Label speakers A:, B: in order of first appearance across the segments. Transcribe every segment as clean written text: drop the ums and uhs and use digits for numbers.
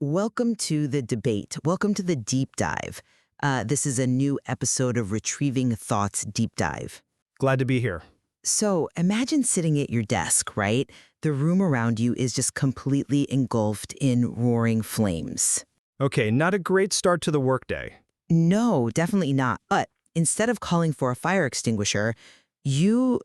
A: Welcome to the debate. Welcome to the deep dive. This is a new episode of Retrieving Thoughts Deep Dive.
B: Glad to be here.
A: So imagine sitting at your desk, right? The room around you is just completely engulfed in roaring flames.
B: Okay, not a great start to the workday.
A: No, definitely not. But instead of calling for a fire extinguisher, you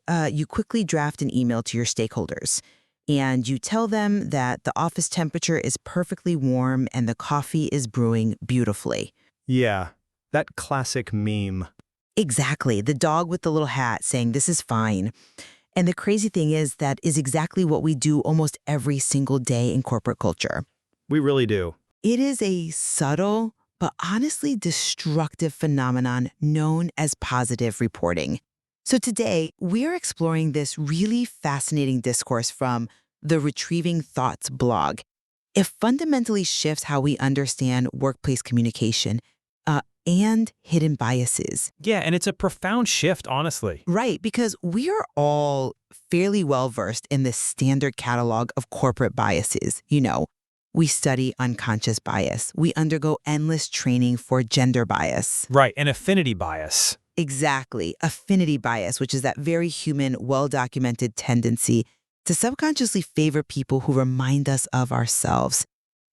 A: quickly draft an email to your stakeholders. And you tell them that the office temperature is perfectly warm and the coffee is brewing beautifully.
B: Yeah, that classic meme.
A: Exactly. The dog with the little hat saying, "This is fine." And the crazy thing is that is exactly what we do almost every single day in corporate culture.
B: We really do.
A: It is a subtle, but honestly destructive phenomenon known as positive reporting. So today, we are exploring this really fascinating discourse from the Retrieving Thoughts blog. It fundamentally shifts how we understand workplace communication and hidden biases.
B: Yeah, and it's a profound shift, honestly.
A: Right, because we are all fairly well versed in the standard catalog of corporate biases. We study unconscious bias. We undergo endless training for gender bias.
B: Right, and affinity bias.
A: Exactly. Affinity bias, which is that very human, well-documented tendency to subconsciously favor people who remind us of ourselves.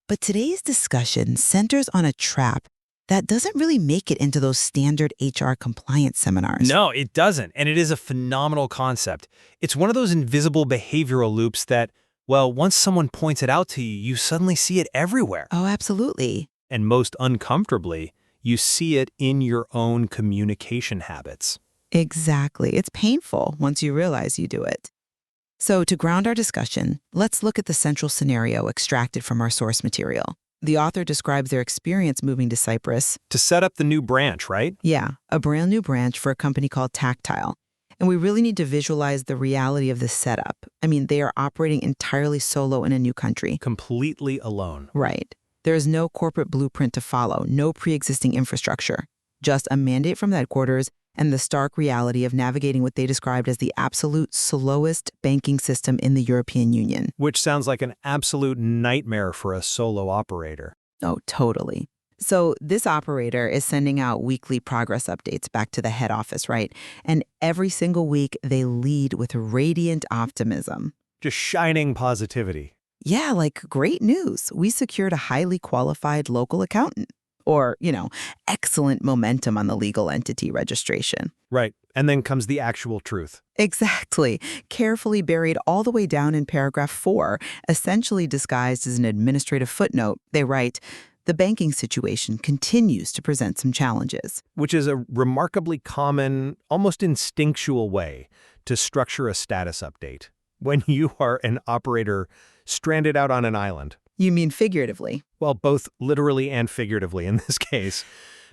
A: But today's discussion centers on a trap that doesn't really make it into those standard HR compliance seminars.
B: No, it doesn't, and it is a phenomenal concept. It's one of those invisible behavioral loops that, well, once someone points it out to you, you suddenly see it everywhere.
A: Oh, absolutely.
B: And most uncomfortably, you see it in your own communication habits.
A: Exactly. It's painful once you realize you do it. So to ground our discussion, let's look at the central scenario extracted from our source material. The author describes their experience moving to Cyprus.
B: To set up the new branch, right?
A: Yeah, a brand new branch for a company called Tactile. And we really need to visualize the reality of this setup. I mean, they are operating entirely solo in a new country.
B: Completely alone.
A: Right. There is no corporate blueprint to follow, no pre-existing infrastructure, just a mandate from the headquarters and the stark reality of navigating what they described as the absolute slowest banking system in the European Union.
B: Which sounds like an absolute nightmare for a solo operator.
A: Oh, totally. So this operator is sending out weekly progress updates back to the head office, right? And every single week, they lead with radiant optimism.
B: Just shining positivity.
A: Yeah, like great news. We secured a highly qualified local accountant. Or, excellent momentum on the legal entity registration.
B: Right. And then comes the actual truth.
A: Exactly. Carefully buried all the way down in paragraph 4, essentially disguised as an administrative footnote, they write, "The banking situation continues to present some challenges."
B: Which is a remarkably common, almost instinctual way to structure a status update when you are an operator stranded out on an island.
A: You mean figuratively?
B: Well, both literally and figuratively in this case.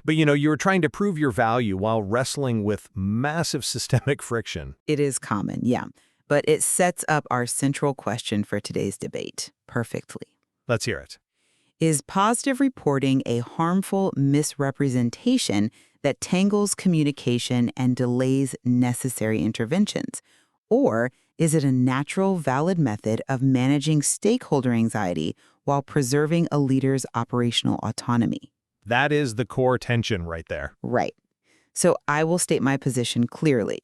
B: But you were trying to prove your value while wrestling with massive systemic friction.
A: It is common, yeah. But it sets up our central question for today's debate perfectly.
B: Let's hear it.
A: Is positive reporting a harmful misrepresentation that tangles communication and delays necessary interventions? Or is it a natural, valid method of managing stakeholder anxiety while preserving a leader's operational autonomy?
B: That is the core tension right there.
A: Right. So I will state my position clearly.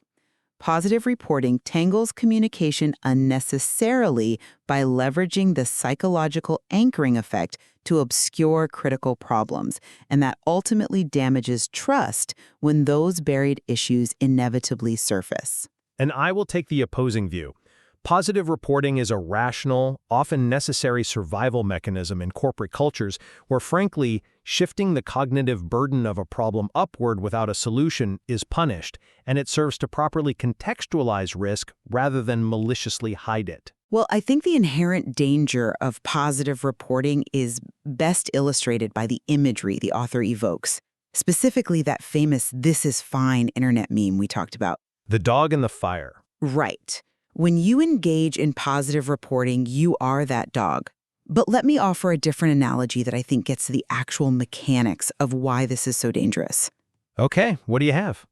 A: Positive reporting tangles communication unnecessarily by leveraging the psychological anchoring effect to obscure critical problems, and that ultimately damages trust when those buried issues inevitably surface.
B: And I will take the opposing view. Positive reporting is a rational, often necessary survival mechanism in corporate cultures where, frankly, shifting the cognitive burden of a problem upward without a solution is punished, and it serves to properly contextualize risk rather than maliciously hide it.
A: Well, I think the inherent danger of positive reporting is best illustrated by the imagery the author evokes, specifically that famous "this is fine" internet meme we talked about.
B: The dog and the fire.
A: Right. When you engage in positive reporting, you are that dog. But let me offer a different analogy that I think gets to the actual mechanics of why this is so dangerous.
B: Okay, what do you have?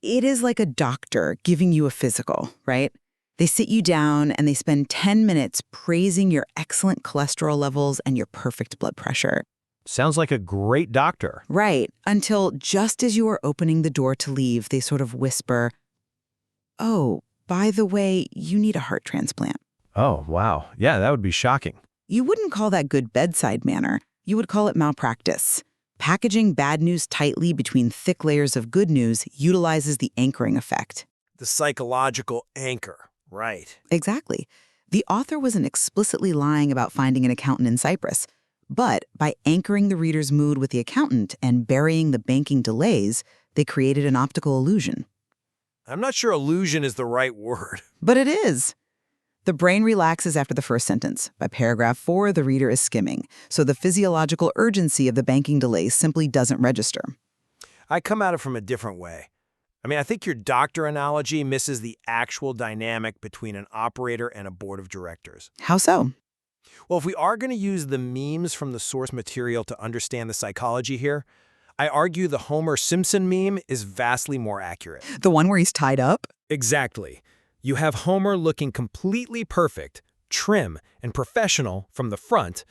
A: It is like a doctor giving you a physical, right? They sit you down and they spend 10 minutes praising your excellent cholesterol levels and your perfect blood pressure.
B: Sounds like a great doctor.
A: Right, until just as you are opening the door to leave, they sort of whisper, "Oh, by the way, you need a heart transplant."
B: Oh, wow. Yeah, that would be shocking.
A: You wouldn't call that good bedside manner. You would call it malpractice. Packaging bad news tightly between thick layers of good news utilizes the anchoring effect.
C: The psychological anchor, right.
A: Exactly. The author wasn't explicitly lying about finding an accountant in Cyprus, but by anchoring the reader's mood with the accountant and burying the banking delays, they created an optical illusion.
C: I'm not sure illusion is the right word.
A: But it is. The brain relaxes after the first sentence. By paragraph 4, the reader is skimming, so the physiological urgency of the banking delays simply doesn't register.
C: I come at it from a different way. I think your doctor analogy misses the actual dynamic between an operator and a board of directors.
A: How so?
C: Well, if we are going to use the memes from the source material to understand the psychology here, I argue the Homer Simpson meme is vastly more accurate.
A: The one where he's tied up?
C: Exactly. You have Homer looking completely perfect, trim, and professional from the front,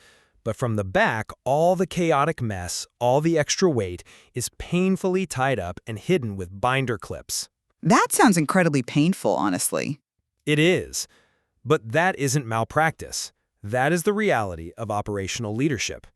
C: but from the back, all the chaotic mess, all the extra weight, is painfully tied up and hidden with binder clips.
A: That sounds incredibly painful, honestly.
C: It is. But that isn't malpractice. That is the reality of operational leadership.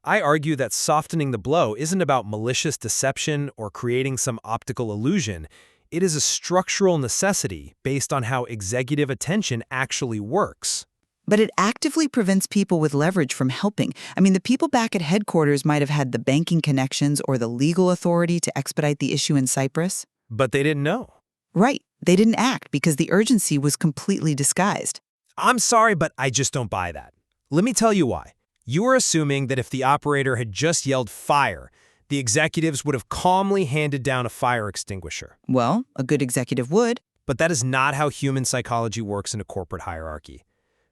C: I argue that softening the blow isn't about malicious deception or creating some optical illusion. It is a structural necessity based on how executive attention actually works.
A: But it actively prevents people with leverage from helping. The people back at headquarters might have had the banking connections or the legal authority to expedite the issue in Cyprus.
C: But they didn't know.
A: Right. They didn't act because the urgency was completely disguised.
C: I'm sorry, but I just don't buy that. Let me tell you why. You are assuming that if the operator had just yelled fire, the executives would have calmly handed down a fire extinguisher.
A: Well, a good executive would.
C: But that is not how human psychology works in a corporate hierarchy.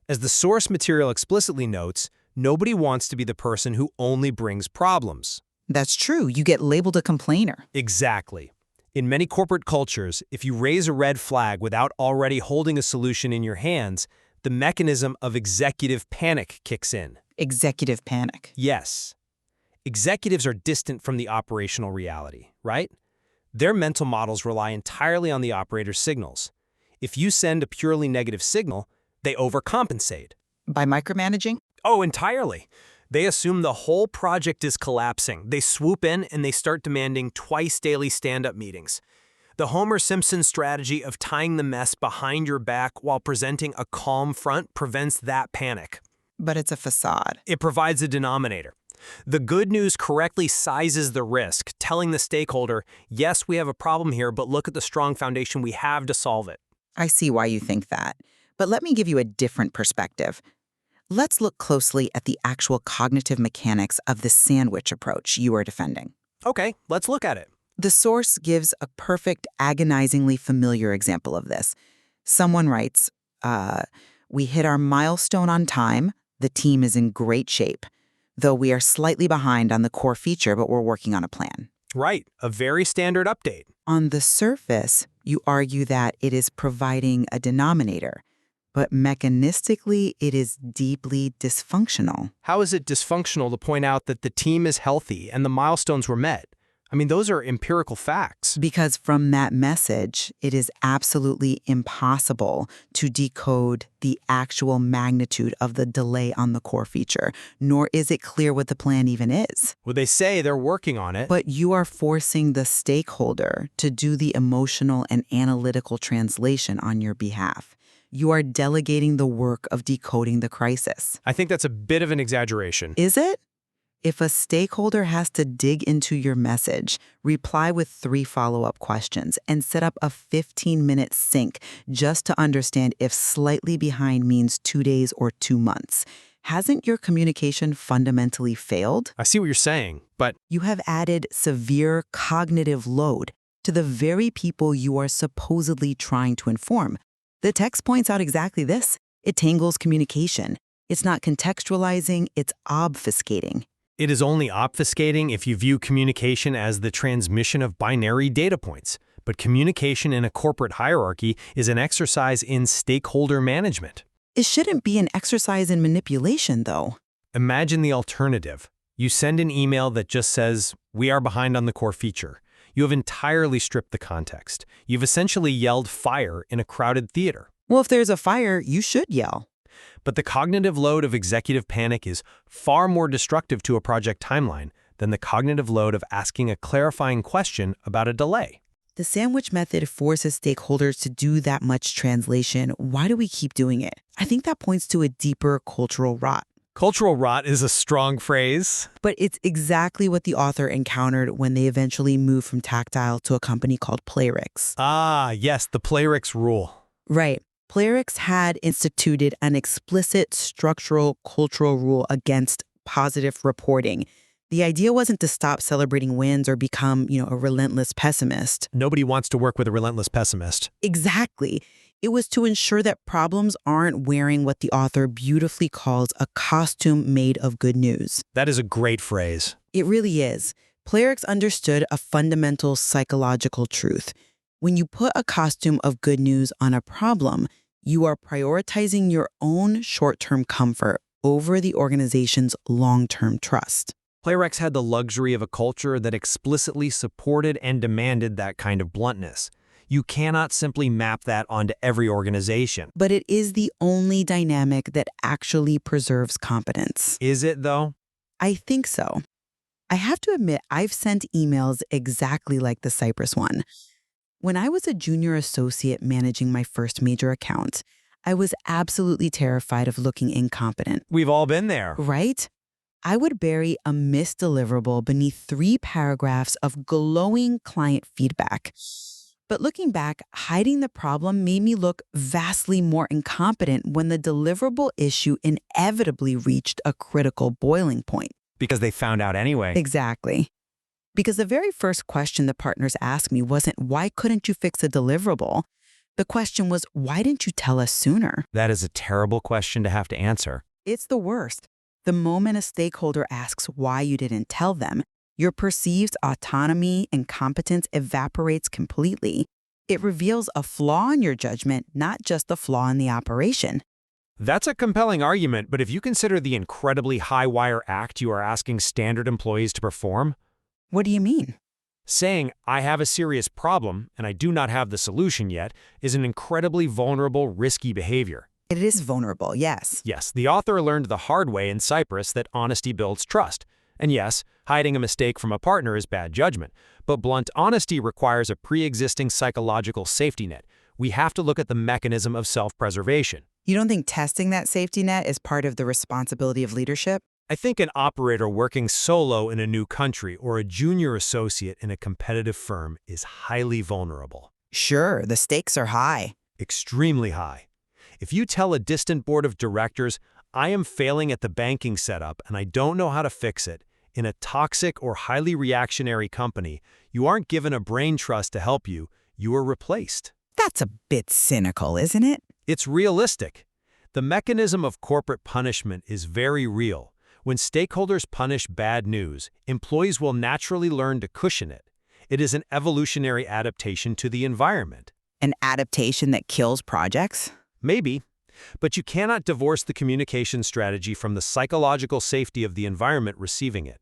C: As the source material explicitly notes, nobody wants to be the person who only brings problems.
A: That's true. You get labeled a complainer.
C: Exactly. In many corporate cultures, if you raise a red flag without already holding a solution in your hands, the mechanism of executive panic kicks in.
A: Executive panic.
C: Yes. Executives are distant from the operational reality, right? Their mental models rely entirely on the operator's signals. If you send a purely negative signal, they overcompensate.
A: By micromanaging?
C: Oh, entirely. They assume the whole project is collapsing. They swoop in and they start demanding twice daily stand-up meetings. The Homer Simpson strategy of tying the mess behind your back while presenting a calm front prevents that panic.
A: But it's a facade.
C: It provides a denominator. The good news correctly sizes the risk, telling the stakeholder, yes, we have a problem here, but look at the strong foundation we have to solve it.
A: I see why you think that. But let me give you a different perspective. Let's look closely at the actual cognitive mechanics of the sandwich approach you are defending.
C: Okay, let's look at it.
A: The source gives a perfect, agonizingly familiar example of this. Someone writes, we hit our milestone on time. The team is in great shape, though we are slightly behind on the core feature, but we're working on a plan.
C: Right, a very standard update.
A: On the surface, you argue that it is providing a denominator, but mechanistically, it is deeply dysfunctional.
C: How is it dysfunctional to point out that the team is healthy and the milestones were met? Those are empirical facts.
A: Because from that message, it is absolutely impossible to decode the actual magnitude of the delay on the core feature, nor is it clear what the plan even is.
C: Well, they say they're working on it.
A: But you are forcing the stakeholder to do the emotional and analytical translation on your behalf. You are delegating the work of decoding the crisis.
C: I think that's a bit of an exaggeration.
A: Is it? If a stakeholder has to dig into your message, reply with 3 follow-up questions, and set up a 15-minute sync just to understand if slightly behind means 2 days or 2 months, hasn't your communication fundamentally failed?
C: I see what you're saying, but
A: You have added severe cognitive load to the very people you are supposedly trying to inform. The text points out exactly this. It tangles communication. It's not contextualizing, it's obfuscating.
C: it is only obfuscating if you view communication as the transmission of binary data points. But communication in a corporate hierarchy is an exercise in stakeholder management.
A: It shouldn't be an exercise in manipulation, though.
C: Imagine the alternative. You send an email that just says, "We are behind on the core feature." You have entirely stripped the context. You've essentially yelled fire in a crowded theater.
A: Well, if there's a fire, you should yell.
C: But the cognitive load of executive panic is far more destructive to a project timeline than the cognitive load of asking a clarifying question about a delay.
A: The sandwich method forces stakeholders to do that much translation. Why do we keep doing it? I think that points to a deeper cultural rot.
C: Cultural rot is a strong phrase.
A: But it's exactly what the author encountered when they eventually moved from Tactile to a company called Playrix.
C: Ah, yes, the Playrix rule.
A: Right. Playrix had instituted an explicit structural cultural rule against positive reporting. The idea wasn't to stop celebrating wins or become, a relentless pessimist.
C: Nobody wants to work with a relentless pessimist.
A: Exactly. It was to ensure that problems aren't wearing what the author beautifully calls a costume made of good news.
C: That is a great phrase.
A: It really is. Playrix understood a fundamental psychological truth. When you put a costume of good news on a problem, you are prioritizing your own short-term comfort over the organization's long-term trust.
C: Playrix had the luxury of a culture that explicitly supported and demanded that kind of bluntness. You cannot simply map that onto every organization.
A: But it is the only dynamic that actually preserves competence.
C: Is it, though?
A: I think so. I have to admit, I've sent emails exactly like the Cypress one. When I was a junior associate managing my first major account, I was absolutely terrified of looking incompetent.
C: We've all been there.
A: Right? I would bury a missed deliverable beneath 3 paragraphs of glowing client feedback. But looking back, hiding the problem made me look vastly more incompetent when the deliverable issue inevitably reached a critical boiling point.
C: Because they found out anyway.
A: Exactly. Because the very first question the partners asked me wasn't, why couldn't you fix a deliverable? The question was, why didn't you tell us sooner?
C: That is a terrible question to have to answer.
A: It's the worst. The moment a stakeholder asks why you didn't tell them, your perceived autonomy and competence evaporates completely. It reveals a flaw in your judgment, not just a flaw in the operation.
C: That's a compelling argument, but if you consider the incredibly high-wire act you are asking standard employees to perform,
A: What do you mean?
C: saying, "I have a serious problem and I do not have the solution yet," is an incredibly vulnerable, risky behavior.
A: It is vulnerable, yes.
C: Yes, the author learned the hard way in Cypress that honesty builds trust. And yes, hiding a mistake from a partner is bad judgment. But blunt honesty requires a pre-existing psychological safety net. We have to look at the mechanism of self-preservation.
A: You don't think testing that safety net is part of the responsibility of leadership?
C: I think an operator working solo in a new country or a junior associate in a competitive firm is highly vulnerable.
A: Sure, the stakes are high.
C: Extremely high. If you tell a distant board of directors, "I am failing at the banking setup and I don't know how to fix it," in a toxic or highly reactionary company, you aren't given a brain trust to help you, you are replaced.
A: That's a bit cynical, isn't it?
C: It's realistic. The mechanism of corporate punishment is very real. When stakeholders punish bad news, employees will naturally learn to cushion it. It is an evolutionary adaptation to the environment.
A: An adaptation that kills projects?
C: Maybe, but you cannot divorce the communication strategy from the psychological safety of the environment receiving it.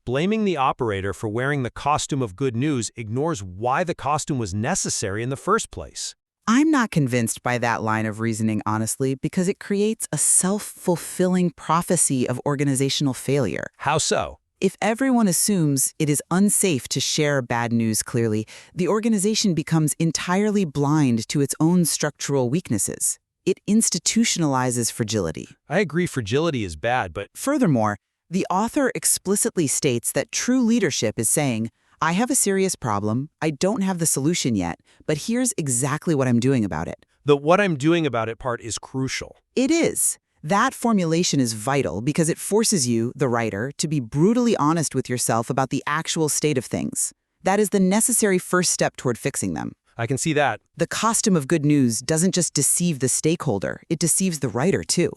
C: Blaming the operator for wearing the costume of good news ignores why the costume was necessary in the first place.
A: I'm not convinced by that line of reasoning, honestly, because it creates a self-fulfilling prophecy of organizational failure.
C: How so?
A: If everyone assumes it is unsafe to share bad news clearly, the organization becomes entirely blind to its own structural weaknesses. It institutionalizes fragility.
C: I agree fragility is bad, but
A: Furthermore, the author explicitly states that true leadership is saying, I have a serious problem, I don't have the solution yet, but here's exactly what I'm doing about it.
C: the "what I'm doing about it" part is crucial.
A: It is. That formulation is vital because it forces you, the writer, to be brutally honest with yourself about the actual state of things. That is the necessary first step toward fixing them.
C: I can see that.
A: The costume of good news doesn't just deceive the stakeholder, it deceives the writer too.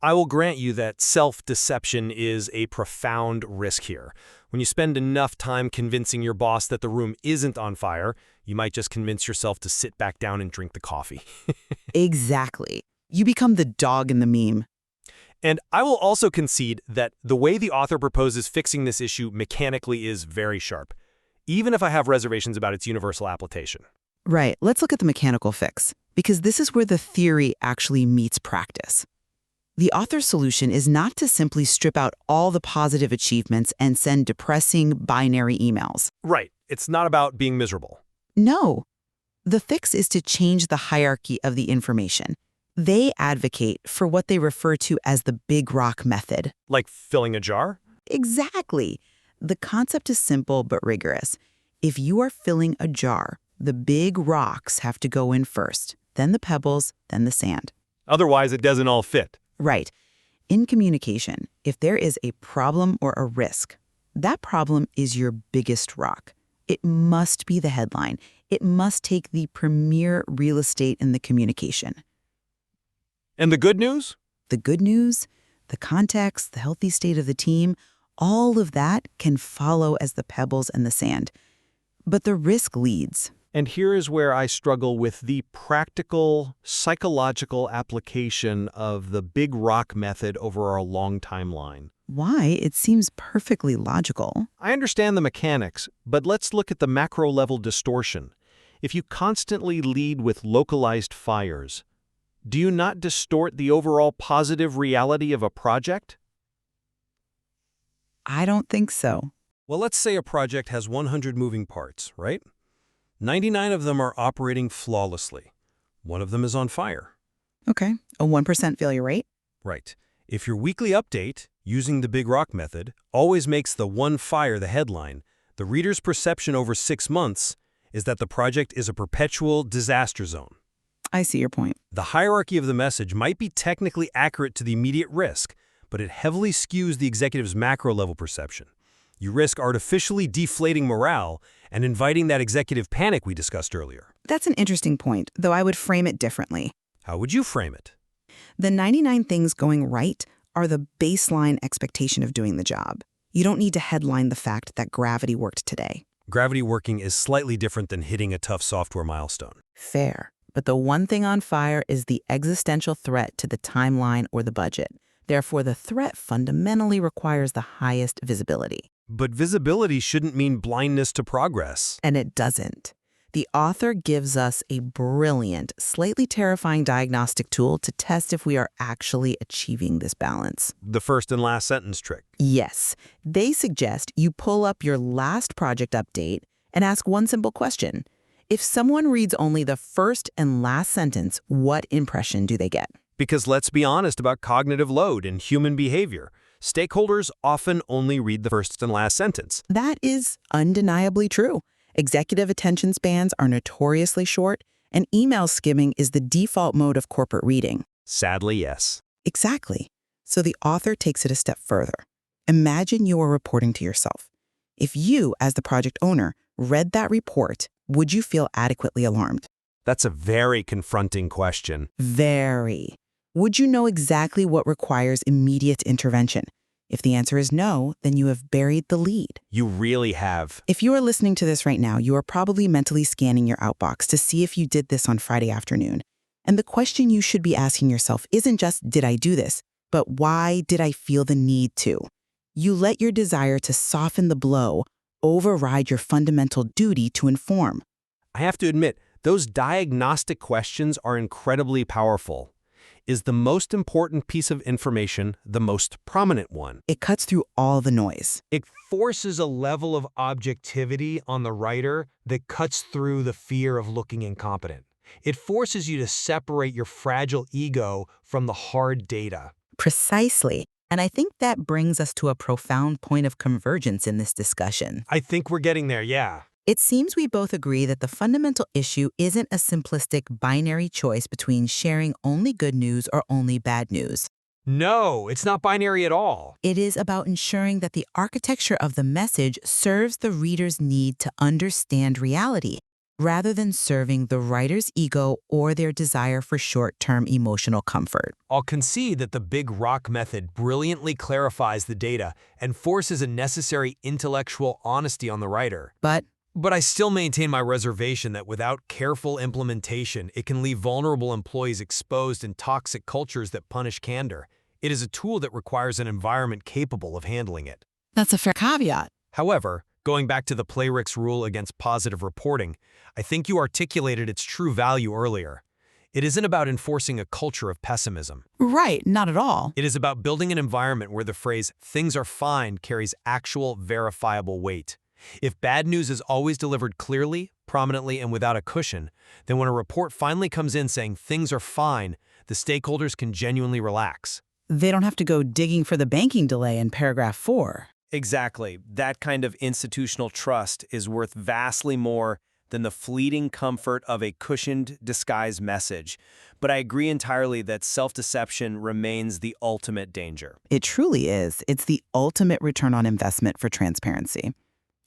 C: I will grant you that self-deception is a profound risk here. When you spend enough time convincing your boss that the room isn't on fire, you might just convince yourself to sit back down and drink the coffee.
A: Exactly. You become the dog in the meme.
C: And I will also concede that the way the author proposes fixing this issue mechanically is very sharp, even if I have reservations about its universal application.
A: Right, let's look at the mechanical fix, because this is where the theory actually meets practice. The author's solution is not to simply strip out all the positive achievements and send depressing binary emails.
C: Right. It's not about being miserable.
A: No. The fix is to change the hierarchy of the information. They advocate for what they refer to as the Big Rock method.
C: Like filling a jar?
A: Exactly. The concept is simple but rigorous. If you are filling a jar, the big rocks have to go in first, then the pebbles, then the sand.
C: Otherwise, it doesn't all fit.
A: Right. In communication, if there is a problem or a risk, that problem is your biggest rock. It must be the headline. It must take the premier real estate in the communication.
C: And the good news?
A: The good news, the context, the healthy state of the team, all of that can follow as the pebbles and the sand. But the risk leads.
B: And here is where I struggle with the practical, psychological application of the Big Rock method over a long timeline.
A: Why? It seems perfectly logical.
B: I understand the mechanics, but let's look at the macro-level distortion. If you constantly lead with localized fires, do you not distort the overall positive reality of a project?
A: I don't think so.
C: Well, let's say a project has 100 moving parts, right? 99 of them are operating flawlessly. One of them is on fire.
A: Okay, a 1% failure rate?
C: Right. If your weekly update, using the Big Rock method, always makes the one fire the headline, the reader's perception over 6 months is that the project is a perpetual disaster zone.
A: I see your point.
C: The hierarchy of the message might be technically accurate to the immediate risk, but it heavily skews the executive's macro-level perception. You risk artificially deflating morale and inviting that executive panic we discussed earlier.
A: That's an interesting point, though I would frame it differently.
C: How would you frame it?
A: The 99 things going right are the baseline expectation of doing the job. You don't need to headline the fact that Gravity worked today.
C: Gravity working is slightly different than hitting a tough software milestone.
A: Fair. But the one thing on fire is the existential threat to the timeline or the budget. Therefore, the threat fundamentally requires the highest visibility.
C: But visibility shouldn't mean blindness to progress.
A: And it doesn't. The author gives us a brilliant, slightly terrifying diagnostic tool to test if we are actually achieving this balance.
C: The first and last sentence trick.
A: Yes, they suggest you pull up your last project update and ask one simple question. If someone reads only the first and last sentence, what impression do they get?
C: Because let's be honest about cognitive load and human behavior. Stakeholders often only read the first and last sentence.
A: That is undeniably true. Executive attention spans are notoriously short, and email skimming is the default mode of corporate reading.
C: Sadly, yes.
A: Exactly. So the author takes it a step further. Imagine you are reporting to yourself. If you, as the project owner, read that report, would you feel adequately alarmed?
C: That's a very confronting question.
A: Very. Would you know exactly what requires immediate intervention? If the answer is no, then you have buried the lead.
C: You really have.
A: If you are listening to this right now, you are probably mentally scanning your outbox to see if you did this on Friday afternoon. And the question you should be asking yourself isn't just, did I do this? But why did I feel the need to? You let your desire to soften the blow override your fundamental duty to inform.
C: I have to admit, those diagnostic questions are incredibly powerful. Is the most important piece of information the most prominent one?
A: It cuts through all the noise.
C: It forces a level of objectivity on the writer that cuts through the fear of looking incompetent. It forces you to separate your fragile ego from the hard data.
A: Precisely. And I think that brings us to a profound point of convergence in this discussion.
C: I think we're getting there, yeah.
A: It seems we both agree that the fundamental issue isn't a simplistic binary choice between sharing only good news or only bad news.
C: No, it's not binary at all.
A: It is about ensuring that the architecture of the message serves the reader's need to understand reality, rather than serving the writer's ego or their desire for short-term emotional comfort.
C: I'll concede that the Big Rock method brilliantly clarifies the data and forces a necessary intellectual honesty on the writer.
A: But
C: But I still maintain my reservation that without careful implementation, it can leave vulnerable employees exposed in toxic cultures that punish candor. It is a tool that requires an environment capable of handling it.
A: that's a fair caveat.
C: However, going back to the Playrix rule against positive reporting, I think you articulated its true value earlier. It isn't about enforcing a culture of pessimism.
A: Right, not at all.
C: It is about building an environment where the phrase, "things are fine," carries actual, verifiable weight. If bad news is always delivered clearly, prominently, and without a cushion, then when a report finally comes in saying things are fine, the stakeholders can genuinely relax.
A: They don't have to go digging for the banking delay in paragraph 4.
D: Exactly. That kind of institutional trust is worth vastly more than the fleeting comfort of a cushioned, disguised message. But I agree entirely that self-deception remains the ultimate danger.
A: It truly is. It's the ultimate return on investment for transparency.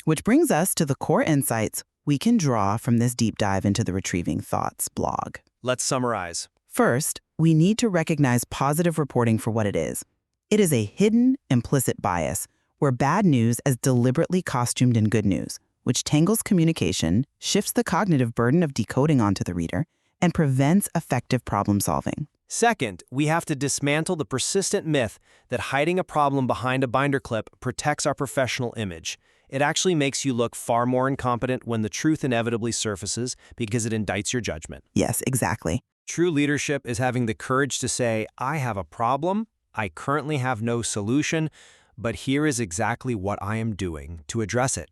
A: Which brings us to the core insights we can draw from this deep dive into the Retrieving Thoughts blog.
D: Let's summarize.
A: First, we need to recognize positive reporting for what it is. It is a hidden, implicit bias, where bad news is deliberately costumed in good news, which tangles communication, shifts the cognitive burden of decoding onto the reader, and prevents effective problem solving.
D: Second, we have to dismantle the persistent myth that hiding a problem behind a binder clip protects our professional image. It actually makes you look far more incompetent when the truth inevitably surfaces because it indicts your judgment.
A: Yes, exactly.
D: True leadership is having the courage to say, "I have a problem, I currently have no solution, but here is exactly what I am doing to address it."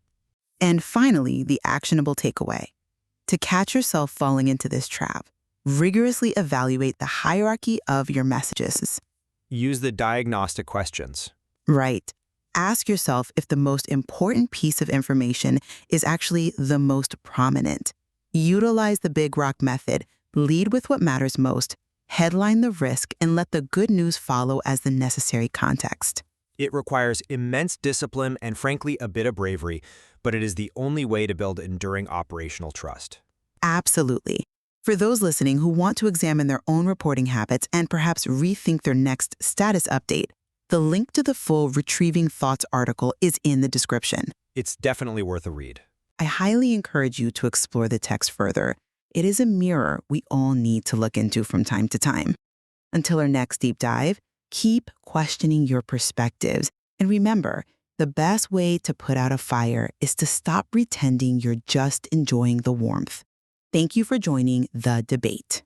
A: And finally, the actionable takeaway. To catch yourself falling into this trap, rigorously evaluate the hierarchy of your messages.
D: Use the diagnostic questions.
A: Right. Ask yourself if the most important piece of information is actually the most prominent. Utilize the Big Rock method. Lead with what matters most. Headline the risk and let the good news follow as the necessary context.
D: It requires immense discipline and, frankly, a bit of bravery, but it is the only way to build enduring operational trust.
A: Absolutely. For those listening who want to examine their own reporting habits and perhaps rethink their next status update, the link to the full Retrieving Thoughts article is in the description.
D: It's definitely worth a read.
A: I highly encourage you to explore the text further. It is a mirror we all need to look into from time to time. Until our next deep dive, keep questioning your perspectives. And remember, the best way to put out a fire is to stop pretending you're just enjoying the warmth. Thank you for joining the debate.